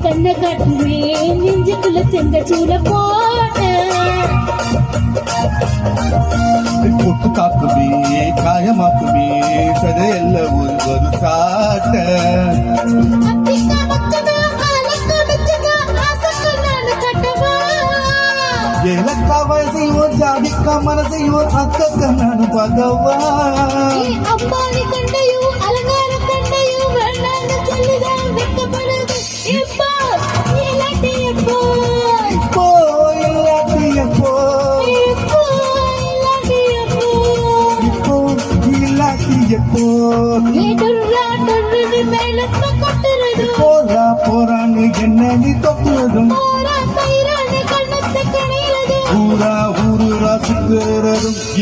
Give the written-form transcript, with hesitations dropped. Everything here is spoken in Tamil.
கண்ண காட்டுமே நெஞ்சுக்குள்ள செங்க சூழ போட்ட கொட்டு காக்குமே காயமாக்குமே சதையல்ல ஒரு சாட்ட ஏலக்கா வயசையும் ஜாதிக்கா மனசையும் அக்கா நான் பகவா அம்பானி கண்டையும் அலங்கார கண்டையும் வேண்டாங்க சொல்லிதான் வெட்டப்படுது இப்போ இல்லாட்டி எப்போ இப்போ இல்லாட்டி எப்போ இப்போ இல்லாட்டி எப்போ இப்போ இல்லாட்டி எப்போ ஏடுறா டொர்ரு மேலப்ப கொட்டுறது போறா போறான்னு என்ன நீ தொட்டுறதும் போறா பைரான கண்ணத்தை கணையிறது ஊரா ஊரா சுத்துறதும்